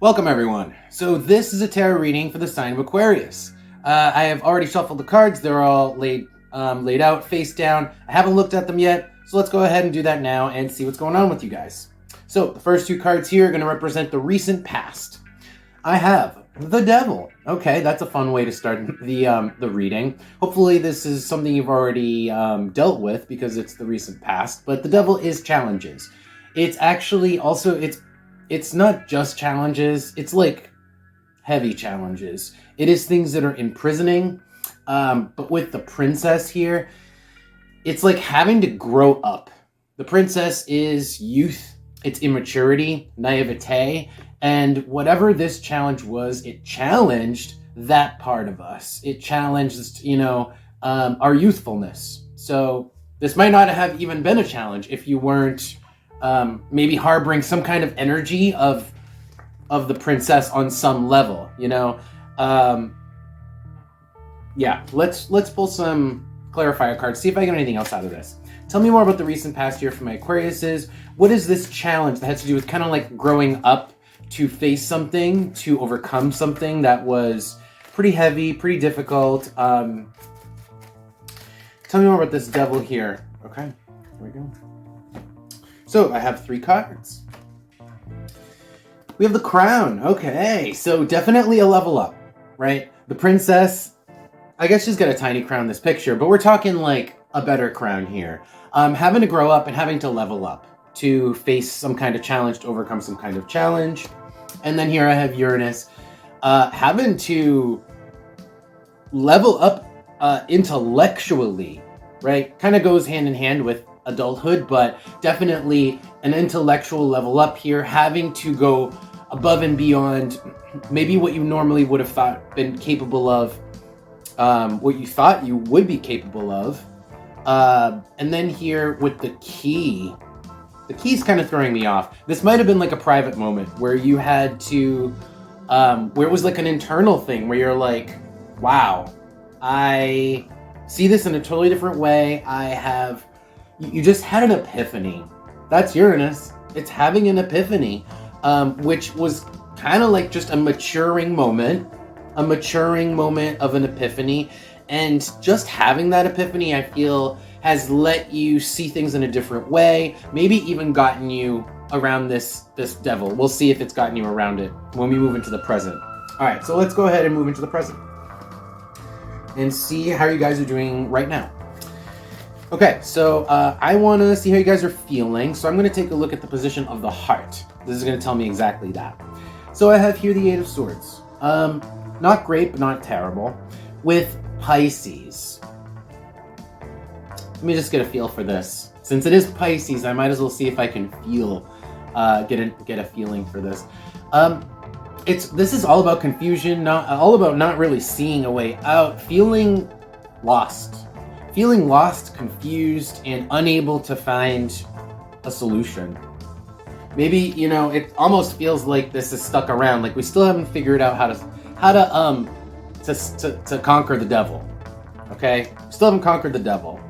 Welcome everyone. So this is a tarot reading for the sign of Aquarius. I have already shuffled the cards. They're all laid out face down. I haven't looked at them yet, so let's go ahead and do that now and see what's going on with you guys. So the first two cards here are going to represent the recent past. I have the Devil. Okay, that's a fun way to start the reading. Hopefully this is something you've already dealt with because it's the recent past. But the Devil is challenges. It's actually also it's not just challenges, it's like heavy challenges. It is things that are imprisoning, but with the princess here, it's like having to grow up. The princess is youth, it's immaturity, naivete, and whatever this challenge was, it challenged that part of us. It challenged, our youthfulness. So this might not have even been a challenge if you weren't maybe harboring some kind of energy of the princess on some level, yeah, let's pull some clarifier cards, see if I get anything else out of this. Tell me more about the recent past year for my Aquariuses. What is this challenge that has to do with kind of like growing up to face something, to overcome something that was pretty heavy, pretty difficult? Tell me more about this Devil here. Okay, here we go. So I have 3 cards. We have the Crown. Okay, so definitely a level up, right? The princess, I guess she's got a tiny crown in this picture, but we're talking like a better crown here. Having to grow up and having to level up to face some kind of challenge, to overcome some kind of challenge. And then here I have Uranus, having to level up intellectually, right? Kind of goes hand in hand with adulthood, but definitely an intellectual level up here, having to go above and beyond maybe what you normally would have been capable of, what you thought you would be capable of. And then here with the key's kind of throwing me off. This might have been like a private moment where you had to, where it was like an internal thing where you're like, wow, I see this in a totally different way. You just had an epiphany. That's Uranus. It's having an epiphany, which was kind of like just a maturing moment of an epiphany. And just having that epiphany, I feel, has let you see things in a different way, maybe even gotten you around this Devil. We'll see if it's gotten you around it when we move into the present. All right, so let's go ahead and move into the present and see how you guys are doing right now. Okay, so I want to see how you guys are feeling, so I'm going to take a look at the position of the heart. This is going to tell me exactly that. So I have here the 8 of Swords. Not great, but not terrible. With Pisces. Let me just get a feel for this. Since it is Pisces, I might as well see if I can feel, get a feeling for this. This is all about confusion, all about not really seeing a way out, feeling lost. Feeling lost, confused, and unable to find a solution. Maybe, it almost feels like this is stuck around, like we still haven't figured out how to conquer the Devil. Okay? Still haven't conquered the Devil.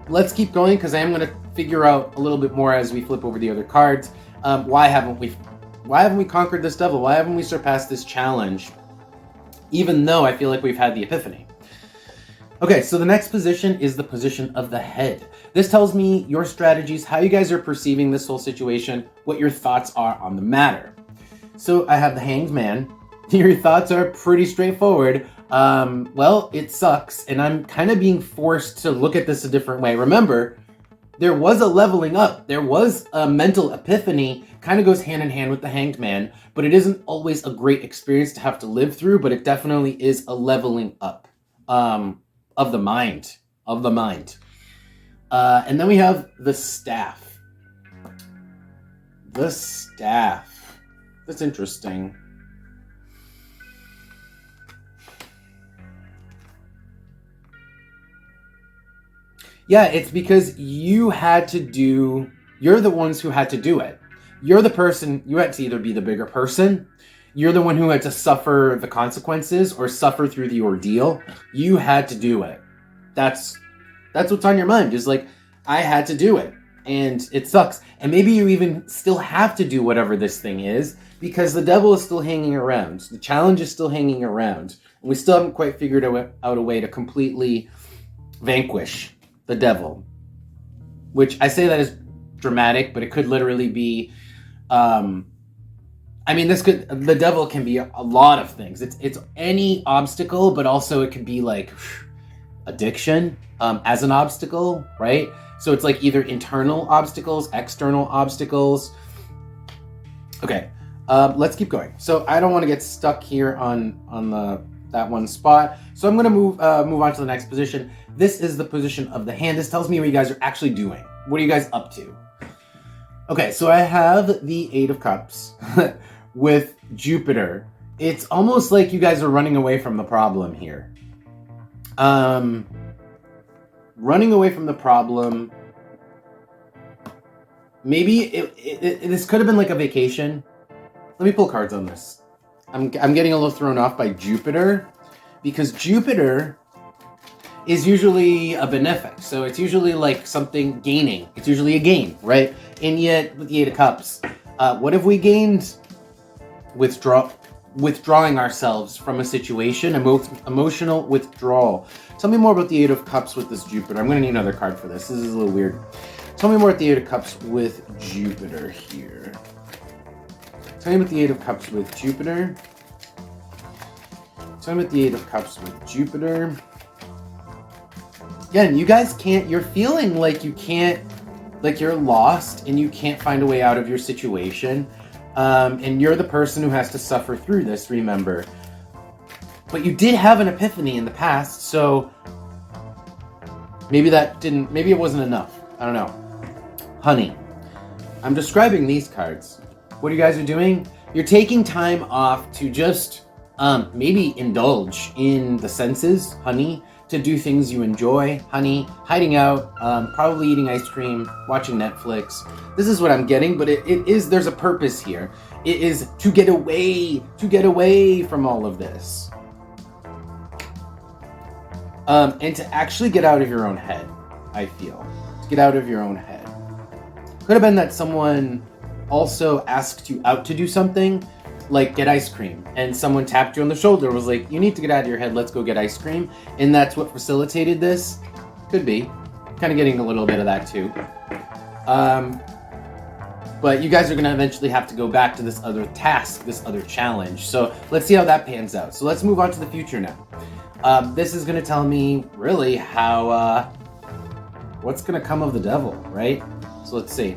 Let's keep going because I am going to figure out a little bit more as we flip over the other cards. Why haven't we conquered this Devil? Why haven't we surpassed this challenge? Even though I feel like we've had the epiphany. Okay, so the next position is the position of the head. This tells me your strategies, how you guys are perceiving this whole situation, what your thoughts are on the matter. So I have the Hanged Man. Your thoughts are pretty straightforward. Well, it sucks, and I'm kind of being forced to look at this a different way. Remember, there was a leveling up. There was a mental epiphany, kind of goes hand in hand with the Hanged Man, but it isn't always a great experience to have to live through, but it definitely is a leveling up. Of the mind. And then we have the Staff. The Staff. That's interesting. Yeah, it's because you're the ones who had to do it. You're the person, you had to either be the bigger person, you're the one who had to suffer the consequences or suffer through the ordeal. You had to do it. That's what's on your mind. Is like, I had to do it. and it sucks. And maybe you even still have to do whatever this thing is, because the devil is still hanging around. The challenge is still hanging around. And we still haven't quite figured out a way to completely vanquish the devil. Which I say that is dramatic, but it could literally be... the devil can be a lot of things. It's any obstacle, but also it could be like addiction as an obstacle, right? So it's like either internal obstacles, external obstacles. Okay, let's keep going. So I don't want to get stuck here on that one spot. So I'm going to move on to the next position. This is the position of the hand. This tells me what you guys are actually doing. What are you guys up to? Okay, so I have the Eight of Cups with Jupiter. It's almost like you guys are running away from the problem here. Running away from the problem. Maybe this could have been like a vacation. Let me pull cards on this. I'm getting a little thrown off by Jupiter, because Jupiter is usually a benefic. So it's usually like something gaining. It's usually a gain, right? And yet with the Eight of Cups, what have we gained? Withdrawing ourselves from a situation, emotional withdrawal. Tell me more about the Eight of Cups with this Jupiter. I'm going to need another card for this. This is a little weird. Tell me more about the Eight of Cups with Jupiter here. Tell me about the Eight of Cups with Jupiter. Tell me about the Eight of Cups with Jupiter. Again, you guys you're feeling like you can't, like you're lost and you can't find a way out of your situation. And you're the person who has to suffer through this, remember. But you did have an epiphany in the past, so maybe maybe it wasn't enough. I don't know. Honey, I'm describing these cards. What you guys are doing? You're taking time off to just maybe indulge in the senses, honey, to do things you enjoy, honey, hiding out, probably eating ice cream, watching Netflix. This is what I'm getting, but there's a purpose here. It is to get away from all of this. And to actually get out of your own head, I feel. To get out of your own head. Could have been that someone also asked you out to do something, like get ice cream, and someone tapped you on the shoulder, was like, you need to get out of your head, let's go get ice cream, and that's what facilitated this. Could be. Kind of getting a little bit of that too. But you guys are going to eventually have to go back to this other task, this other challenge. So let's see how that pans out. So let's move on to the future now. This is going to tell me really how, what's going to come of the devil, right? So let's see.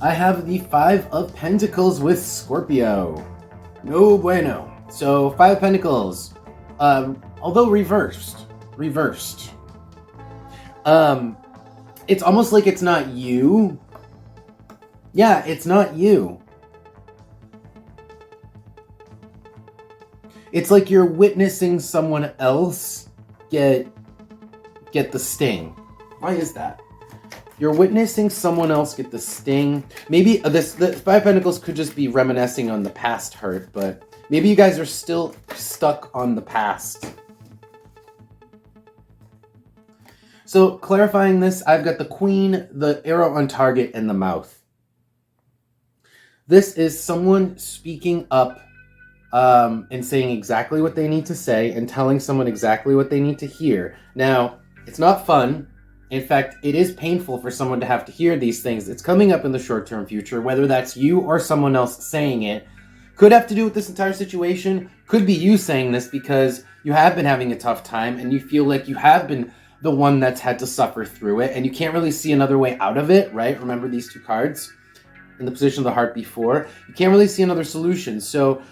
I have the Five of Pentacles with Scorpio. No bueno. So, Five of Pentacles. Although reversed. It's almost like it's not you. Yeah, it's not you. It's like you're witnessing someone else get the sting. Why is that? You're witnessing someone else get the sting. Maybe the Five of Pentacles could just be reminiscing on the past hurt, but maybe you guys are still stuck on the past. So clarifying this, I've got the Queen, the arrow on target, and the mouth. This is someone speaking up and saying exactly what they need to say and telling someone exactly what they need to hear. Now, it's not fun. In fact, it is painful for someone to have to hear these things. It's coming up in the short-term future, whether that's you or someone else saying it. Could have to do with this entire situation. Could be you saying this because you have been having a tough time and you feel like you have been the one that's had to suffer through it and you can't really see another way out of it, right? Remember these two cards in the position of the heart before. You can't really see another solution. So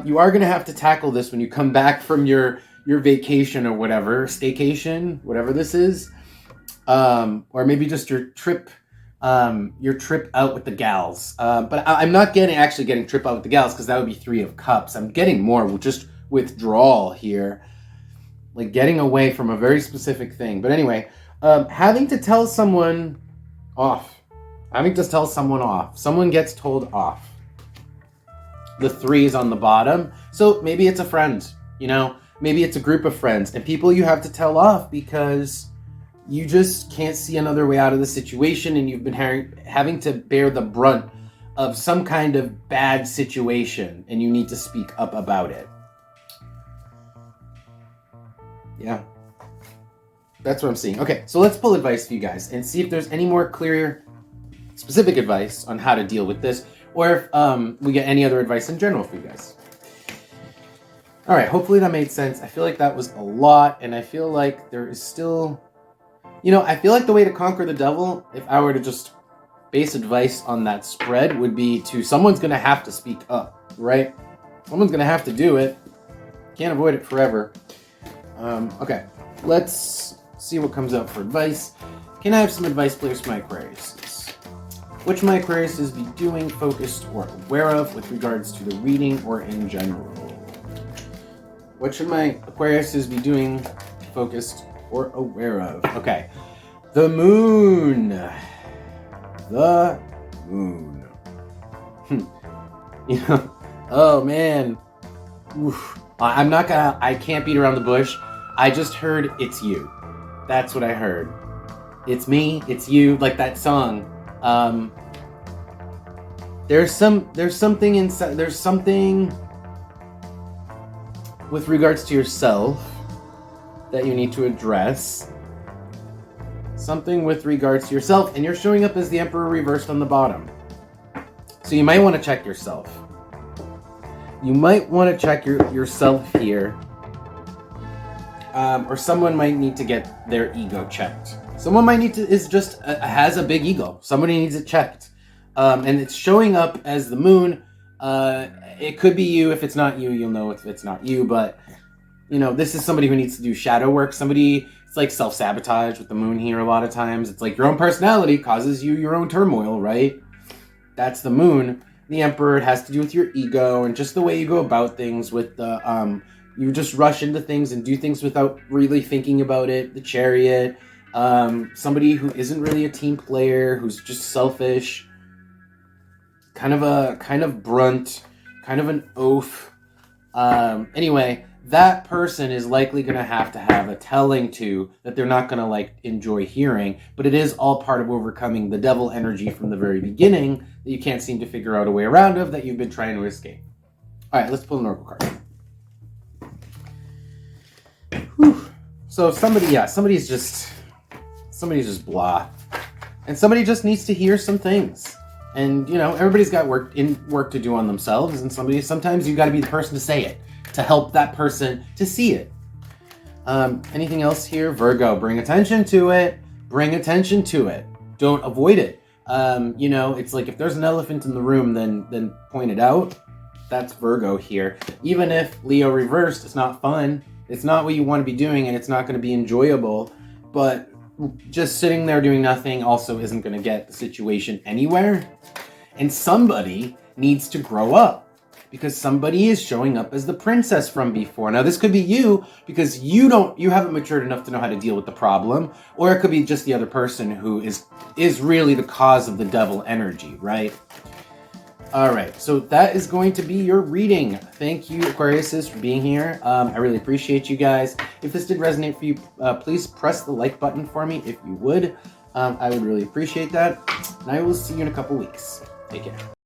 you are going to have to tackle this when you come back from your vacation or whatever, staycation, whatever this is. Or maybe just your trip out with the gals. But I'm not actually getting trip out with the gals because that would be Three of Cups. I'm getting more just withdrawal here. Like getting away from a very specific thing. But anyway, having to tell someone off. Someone gets told off. The 3 is on the bottom. So maybe it's a friend, maybe it's a group of friends and people you have to tell off because you just can't see another way out of the situation, and you've been having to bear the brunt of some kind of bad situation, and you need to speak up about it. Yeah. That's what I'm seeing. Okay, so let's pull advice for you guys and see if there's any more clear, specific advice on how to deal with this, or if we get any other advice in general for you guys. All right, hopefully that made sense. I feel like that was a lot, and I feel like there is still... I feel like the way to conquer the devil, if I were to just base advice on that spread, would be someone's going to have to speak up, right? Someone's going to have to do it. Can't avoid it forever. Okay, let's see what comes out for advice. Can I have some advice, please, for my Aquariuses? Which my Aquariuses be doing, focused, or aware of with regards to the reading or in general? What should my Aquariuses be doing, focused, or aware of? Okay. The moon. The moon. Oh man. Oof. I can't beat around the bush. I just heard it's you. That's what I heard. It's me, it's you, like that song. There's something inside, there's something with regards to yourself that you need to address. Something with regards to yourself, and you're showing up as the Emperor reversed on the bottom. So you might want to check yourself. You might want to check yourself here. Or someone might need to get their ego checked. Someone might need to, has a big ego. Somebody needs it checked. And it's showing up as the moon. It could be you. If it's not you, you'll know if it's not you. But, this is somebody who needs to do shadow work. It's like self-sabotage with the moon here a lot of times. It's like your own personality causes you your own turmoil, right? That's the moon. The Emperor, it has to do with your ego and just the way you go about things with the, you just rush into things and do things without really thinking about it. The Chariot, somebody who isn't really a team player, who's just selfish, kind of brunt, kind of an oaf. Anyway, that person is likely going to have a telling to that they're not going to enjoy hearing, but it is all part of overcoming the devil energy from the very beginning that you can't seem to figure out a way around of, that you've been trying to escape. All right, let's pull an oracle card. Whew. So somebody's just blah, and somebody just needs to hear some things. And everybody's got work to do on themselves, and sometimes you got to be the person to say it, to help that person to see it. Anything else here? Virgo, bring attention to it. Bring attention to it. Don't avoid it. It's like if there's an elephant in the room, then point it out. That's Virgo here. Even if Leo reversed, it's not fun. It's not what you want to be doing, and it's not going to be enjoyable. But just sitting there doing nothing also isn't going to get the situation anywhere. And somebody needs to grow up, because somebody is showing up as the princess from before. Now, this could be you, because you haven't matured enough to know how to deal with the problem, or it could be just the other person who is really the cause of the devil energy, right? All right, so that is going to be your reading. Thank you, Aquariuses, for being here. I really appreciate you guys. If this did resonate for you, please press the like button for me if you would. I would really appreciate that. And I will see you in a couple weeks. Take care.